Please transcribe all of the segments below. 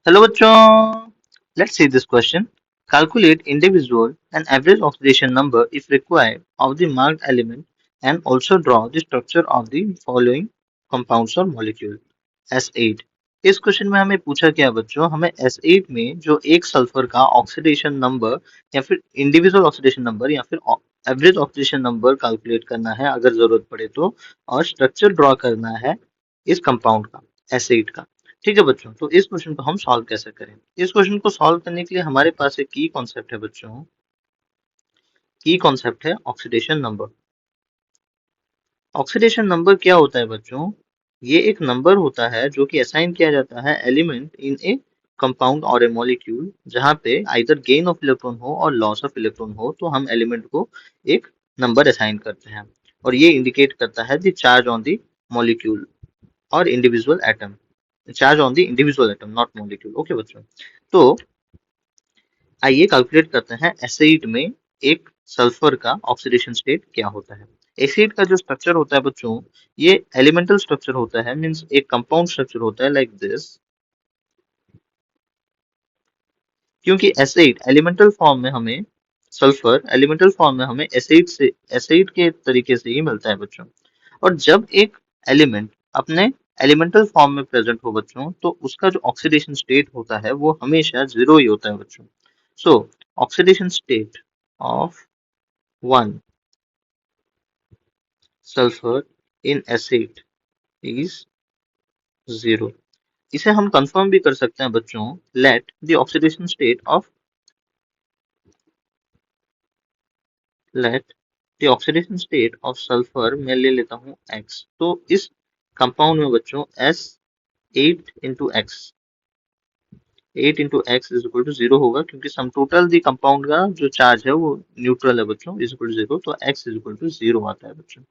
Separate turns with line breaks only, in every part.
Hello बच्चों, let's see this question. Calculate individual and average oxidation number if required of the marked element and also draw the structure of the following compounds or molecule. S8. इस question में हमें पूछा गया बच्चों, हमें S8 में जो एक सल्फर का ऑक्सीडेशन नंबर या फिर इंडिविजुअल ऑक्सीडेशन नंबर या फिर एवरेज ऑक्सीडेशन नंबर कैलकुलेट करना है अगर जरूरत पड़े तो, और स्ट्रक्चर ड्रॉ करना है इस कंपाउंड का, S8 का। ठीक है बच्चों, तो इस क्वेश्चन को हम सॉल्व कैसे करें? इस क्वेश्चन को सॉल्व करने के लिए हमारे पास एक की कॉन्सेप्ट है बच्चों। की कॉन्सेप्ट है ऑक्सीडेशन नंबर। ऑक्सीडेशन नंबर क्या होता है बच्चों? ये एक नंबर होता है जो कि असाइन किया जाता है एलिमेंट इन ए कंपाउंड और ए मॉलिक्यूल, जहाँ पे आइदर गेन ऑफ इलेक्ट्रॉन हो और लॉस ऑफ इलेक्ट्रॉन हो, तो हम एलिमेंट को एक नंबर असाइन करते हैं और ये इंडिकेट करता है the charge on the molecule और individual atom. Charge on the individual atom not molecule. Okay बच्चों, तो आइए कैलकुलेट करते हैं एसिड में एक सल्फर का ऑक्सीडेशन स्टेट क्या होता है। एसिड का जो स्ट्रक्चर होता है बच्चों, ये एलिमेंटल स्ट्रक्चर होता है, मींस एक कंपाउंड स्ट्रक्चर होता है लाइक दिस। क्योंकि एसिड एलिमेंटल फॉर्म में हमें, सल्फर एलिमेंटल फॉर्म में हमें एसिड के तरीके से ही मिलता है बच्चों। और जब एक एलिमेंट अपने एलिमेंटल फॉर्म में प्रेजेंट हो बच्चों, तो उसका जो ऑक्सीडेशन स्टेट होता है वो हमेशा जीरो ही होता है बच्चों। सो oxidation state of one sulphur in acid is zero. इसे हम कंफर्म भी कर सकते हैं बच्चों, let the oxidation state of, let the oxidation state of sulphur मैं ले लेता हूँ x। तो इस कंपाउंड में बच्चों S 8 into x, 8 into x is equal to zero होगा, क्योंकि सम टोटल दी कंपाउंड का जो चार्ज है वो न्यूट्रल है बच्चों, इज इक्वल टू जीरो, तो x is equal to zero आता है बच्चों।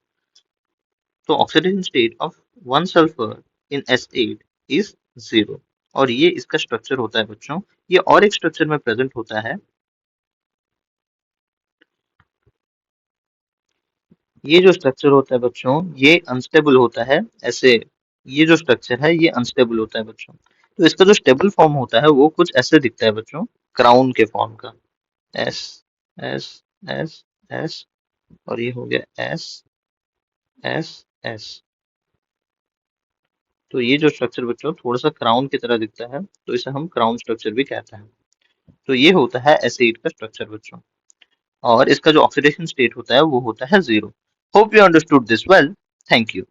तो oxidation state of one sulphur in S8 is zero. और ये इसका स्ट्रक्चर होता है बच्चों। ये और एक स्ट्रक्चर में प्रेजेंट होता है, ये जो स्ट्रक्चर होता है बच्चों ये अनस्टेबल होता है ऐसे। ये जो स्ट्रक्चर है ये अनस्टेबल होता है बच्चों। तो इसका जो स्टेबल फॉर्म होता है वो कुछ ऐसे दिखता है बच्चों, क्राउन के फॉर्म का। एस एस एस एस, और ये हो गया एस एस एस। तो ये जो स्ट्रक्चर बच्चों थोड़ा सा क्राउन की तरह दिखता है, तो इसे हम क्राउन स्ट्रक्चर भी कहते हैं। तो ये होता है एसिड का स्ट्रक्चर बच्चों, और इसका जो ऑक्सीडेशन स्टेट होता है वो होता है zero. Hope you understood this well. Thank you.